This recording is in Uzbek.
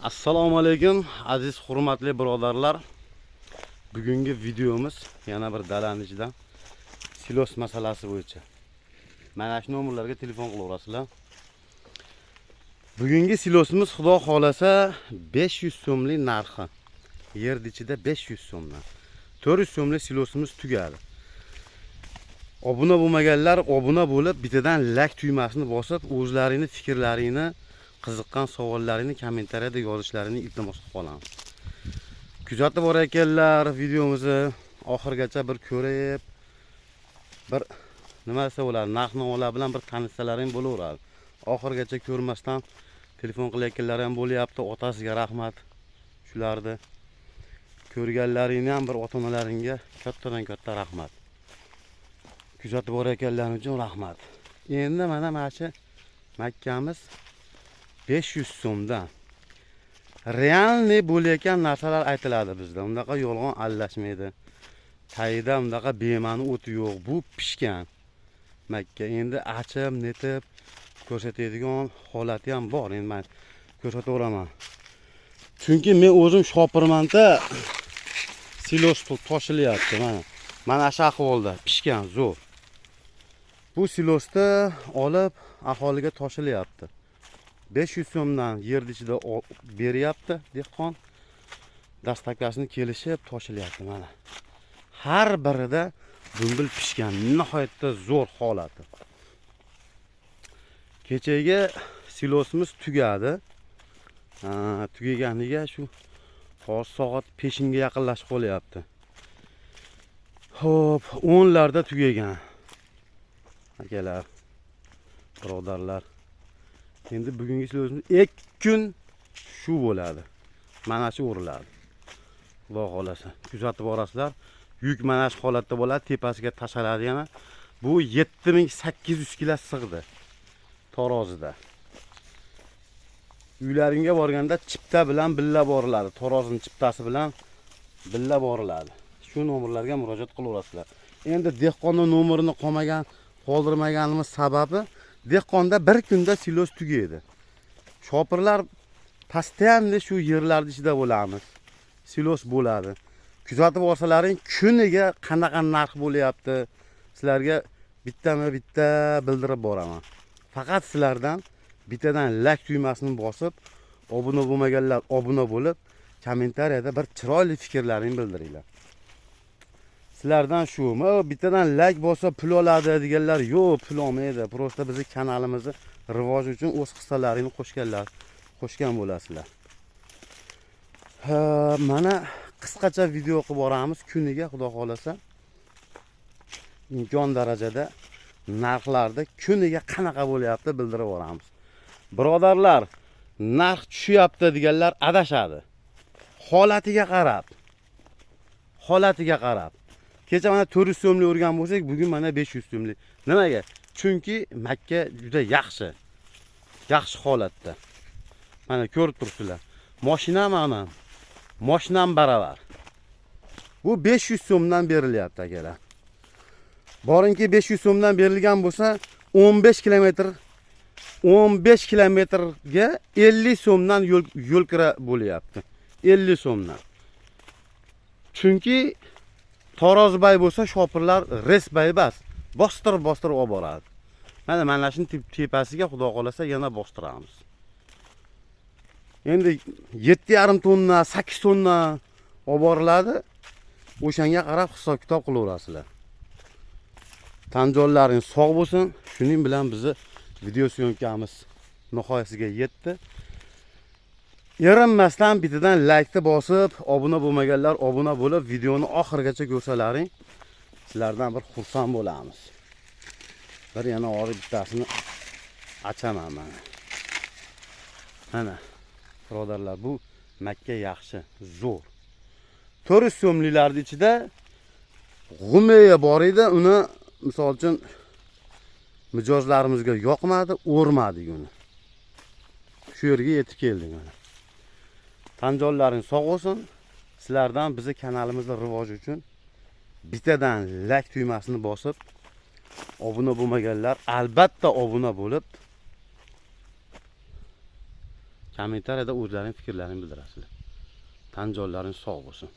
Assalomu alaykum aziz hurmatli birodarlar. Bugungi videomiz yana bir dalani ichidan silos masalasi bo'yicha. Mana shu nomerlarga telefon qilaverasizlar. Bugungi silosimiz xudo xolasa 500 so'mlik narxi. Yer ichida 500 so'mdan. 400 so'mlik silosimiz tugadi. Obuna bo'lmaganlar obuna bo'lib, bitadan like tugmasini bosib, o'zlarini fikrlarini, qiziqqan savollarini kommentariyada yozishlarini iltimos qilamiz. Kuzatib borayotganlar videomizni oxirgacha bir ko'rib, bir nima desa bo'ladi, narx-navolar bilan bir tanishsalaring bo'laveradi. Oxirgacha ko'rmasdan telefon qilayotganlar ham bo'lyapti. Otasiga rahmat. Shularni ko'rganlaringni ham bir ota-onalaringga kattadan-katta rahmat. Kuzatib borayotganlaring uchun rahmat. Endi mana shu makkamiz 500 so'mdan realniy bo'layotgan narsalar aytiladi bizda. Undaqa yolg'on aralashmaydi. Tayida undaqa bema'ni o'ti yo'q. Bu pishgan makka. Endi achib, netib ko'rsatadigan holati ham bor. Endi men ko'rsataveraman. Chunki men o'zim shopirmanda silos toshilyapti mana. Mana shu ahvolda pishgan zo'r. Bu silosda olib aholiga toshilyapti. 500 so'mdan yer ichida beryapti dehqon. Dastakasini kelishib toshilyapti mana. Har birida dumbil pishgan, nihoyatda zo'r holati. Kechagi silosimiz tugadi. Tugaganiga shu hozir soat 5ga yaqinlashib qolyapti. Xo'p, 10larda tugagan. Akalar, birodarlar. Endi bugungi silosimiz 2 kun shu bo'ladi. Mana shu o'riladi. Xudo xolasa, kuzatib borasizlar. Yuk mana shu holatda bo'ladi, tepasiga tashlanadi yana. Bu 7800 kg sig'di tarozida. Uylaringga borganda chipta bilan billa boriladi. Tarozining chiptasi bilan billa boriladi. Shu nomerlarga murojaat qilaverasizlar. Endi dehqonning nomerini qoldirmaganimiz sababi dehqonda bir kunda silos tugaydi. Shopirlar postoyanli shu yerlarda ichida bo'lamiz. Silos bo'ladi. Kuzatib olsalaring, kuniga qanaqa narx bo'lyapti, sizlarga bitta bildirib boraman. Faqat sizlardan bittadan like tugmasini bosib, obuna bo'lmaganlar obuna bo'lib, kommentariyada bir chiroyli fikrlaringizni bildiringlar. Sizlardan shu, bittadan like bosa pul oladi deganlar yo'q, pul olmaydi. Prosta bizning kanalimizni rivoj uchun o'z hissalarini qo'shgan bo'lasizlar. Mana qisqacha video qilib boramiz kuniga, xudo xolasa. Imkon darajada narxlarda kuniga qanaqa bo'lyapti bildirib boramiz. Birodarlar, narx tushyapti deganlar adashadi. Holatiga qarab. Kecha mana 400 so'mlik urgan bo'lsak, bugun mana 500 so'mlik. Nimaga? Chunki Makka juda yaxshi. Yaxshi holatda. Mana ko'rib turibsizlar. Mashinam baravar. Bu 500 so'mdan berilyapti akalar. Boringki 500 so'mdan berilgan bo'lsa, 15 kilometrga 50 so'mdan yo'l kira bo'lyapti. 50 so'mdan. Chunki Tarozbay bo'lsa shopirlar resbay bas, bostirib olib boradi. Mana shuni tepasiga xudo xolasa yana bostiramiz. Endi 7,5 tonna, 8 tonna olib boriladi. O'shanga qarab hisob kitob qilaverasizlar. Tanjollaring sog' bo'lsin. Shuning bilan bizni video syomkamiz nihoyasiga yetdi. Erinmasdan bitidan like bosib, obuna bo'lmaganlar obuna bo'lib, videoni oxirigacha ko'rsalaring, sizlardan bir xursand bo'lamiz. Bir yana ori bittasini achaman mana. Mana, birodarlar, bu Makka yaxshi, zo'r. 400 so'mliklarning ichida g'umeya bor edi, uni misol uchun mijozlarimizga yoqmadi, o'rmadik uni. Shu yerga yetib keldik mana. Tanjollaring sog' bo'lsin. Sizlardan bizni kanalimizning rivoji uchun bittadan like tugmasini bosib, obuna bo'lmaganlar albatta obuna bo'lib, Kommentariyada o'zlaring fikrlaringni bildirasizlar. Tan jonlaring sog' bo'lsin.